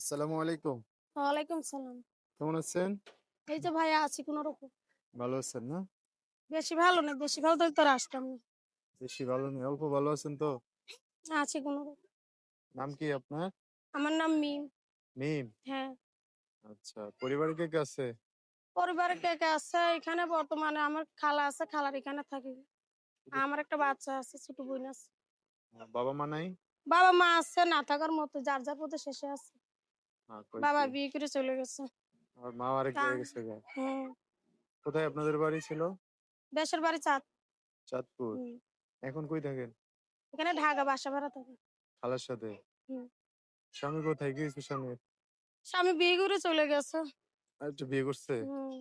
আসসালামু আলাইকুম। ওয়ালাইকুম সালাম। কেমন আছেন? এই যে ভাইয়া আছি কোনরকম। ভালো আছেন না? বেশি ভালো না, বেশি ভালো থাকলে তো আর আসতাম না। বেশি ভালো নেই, অল্প ভালো আছেন তো? আছি কোনরকম। নাম কি আপনার? আমার নাম মিম। মিম। হ্যাঁ। আচ্ছা, পরিবারে কে কে আছে? পরিবারে কে, কে আছে? এখানে বর্তমানে আমার খালা আছে, খালার এখানে থাকি। আমার একটা বাচ্চা আছে, ছোট বোন আছে। বাবা মা নাই? বাবা-মা আছে না থাকার মতো, যার যার পথে শেষে আছে। কই বাবা কি? বিয়ে করে চলে গেছে। আমার মা আরেক তা জায়গায় গেছে গা। হুম, কোথায় আপনাদের বাড়ি ছিল? দেশের বাড়ি চাঁদ। চাঁদপুর। হুম। এখন কই থাকেন? এখানে ঢাকা বাসা ভাড়া থাকি। খালার সাথে। হুম। স্বামী কোথায়? কি হইছে স্বামীর? স্বামী বিয়ে করে চলে গেছে। আচ্ছা, বিয়ে করছে? হুম।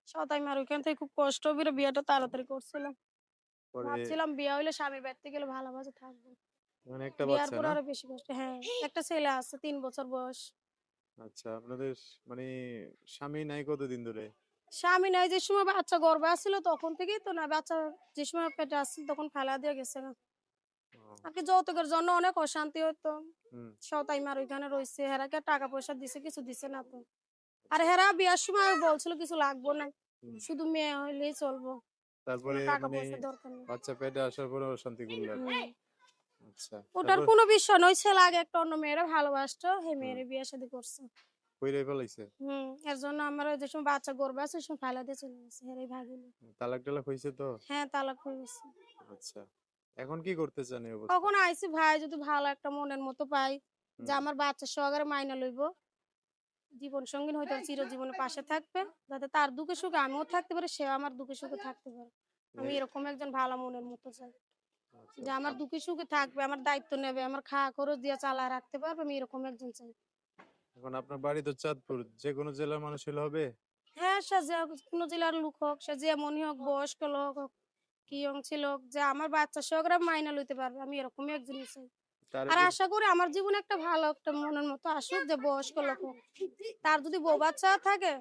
সতাই মার ওইখান থেকে খুব কষ্ট করে বিয়েটা তাড়াতাড়ি করছিলাম। পরে ভাবছিলাম বিয়ে হইলে স্বামীর বাড়িতে গেলে ভালোভাবে থাকবো। মানে একটা বিয়ার বাচ্চা পর না? আরো বেশি কষ্ট। হ্যাঁ, একটা ছেলে আছে ৩ বছর বয়স। আচ্ছা, আপনাদের মানে স্বামী নাই কতদিন ধরে? স্বামী নাই, যে সময় বাচ্চা গর্ভে আছিল তখন থেকেই তো না, বাচ্চা যে সময় পেটে আসছিল তখন ফেলা দিয়ে গেছে গা। ও, আর কি যৌতুকের জন্য অনেক অশান্তি হতো। হুম। সতাই মার ওইখানে রইছে, হেরাকে টাকা পয়সা দিছে, কিছু দিছে না তো। আর আচ্ছা। হেরা বিয়ার সময় বলছিল কিছু লাগবো না, হুম। শুধু মেয়ে হইলেই চলবো, কোনো তারপরে টাকা মানে পয়সার দরকার নেই। বাচ্চা পেটে আসার পরে অশান্তি করলেন। হুম। আচ্ছা। ওটার তারপর কোনো বিষয় নয়, ছেলে আগে একটা অন্য মেয়েরা ভালোবাসতো, হে হুম, মেয়েরে বিয়ে শাদী করছে। কইরাই ফেলাইছে। এর জন্য আমার ওই যে সময় বাচ্চা গর্ভে আছে ওই সময় ফেলা দিয়ে চলে গেছে, হেরাই ভাগিনি। তালাক-টালাক হইছে তো? হ্যাঁ, তালাক হয়ে গেছে। আচ্ছা। এখন কি করতে চান এই কখন অবস্থায়? আইছি ভাই, যদি ভালো একটা মনের মতো পাই, যে হুম, আমার বাচ্চা সহকারে মাইনা লইব, জীবন সঙ্গিনী হয়তো চিরজীবনের পাশে থাকবে, যাতে তার দুঃখে সুখে আমিও থাকতে পারি, সেও আমার দুঃখে সুখে থাকতে পারে। আমি এই এরকম একজন ভালো মনের মতো চাই, আচ্ছা। যে আমার দুঃখে সুখে থাকবে, আমার দায়িত্ব নেবে, আমার খাওয়া খরচ দিয়ে চালায় রাখতে পারবে, আমি এরকম একজন চাই। এখন আপনার বাড়ি তো চাঁদপুর। যেকোনো জেলার মানুষ হইলে হবে? হ্যাঁ, সে যে কোনো জেলার লোক হোক, সে যেমনই হোক, বয়স্ক লোক হোক, কি ইয়ং ছিল হোক, যে আমার বাচ্চা সহকারে মাইনা লইতে পারবে, আমি এরকমই একজনই চাই। তারে আর যদি আশা করি আমার জীবনে একটা ভালো একটা মনের মতো আসুক, যে বয়স্ক লোক হোক। তার যদি বউ বাচ্চা থাকে,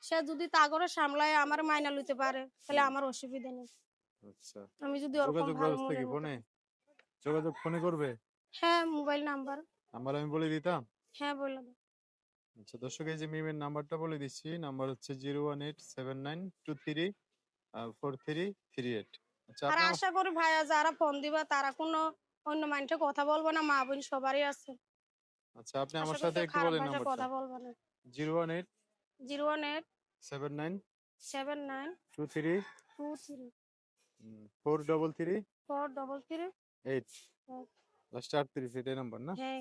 সে যদি তা করে সামলায় আমার মাইনা লইতে পারে, তাহলে হুম, আমার অসুবিধা নেই। আচ্ছা। আমি যদি ওরকম যোগাযোগ ভালো ব্যবস্থা কি মনের মতো ফোনে? পাই। যোগাযোগ ফোনে করবে? হ্যাঁ, মোবাইল নাম্বার। নাম্বার আমি বলে দিতাম? হ্যাঁ, বলে দাও। আচ্ছা, দর্শক এই যে মিমের নাম্বারটা বলে দিচ্ছি। নাম্বার হচ্ছে 0187923 4338। আচ্ছা, আর আপনি আশা করি ভাইয়া যারা ফোন দিবা তারা কোনো অন্য মাইন্ডে কথা বলবো না, মা বোন সবারই আছে। আচ্ছা, আপনি আশা আমার করি সাথে কেউ একটু খারাপ বলেন ভাষায় নাম্বারটা। কথা বলবো না। 0187923 018 79 23 433 433 8 লাস্টে 38 এটাই নাম্বার না? হ্যাঁ।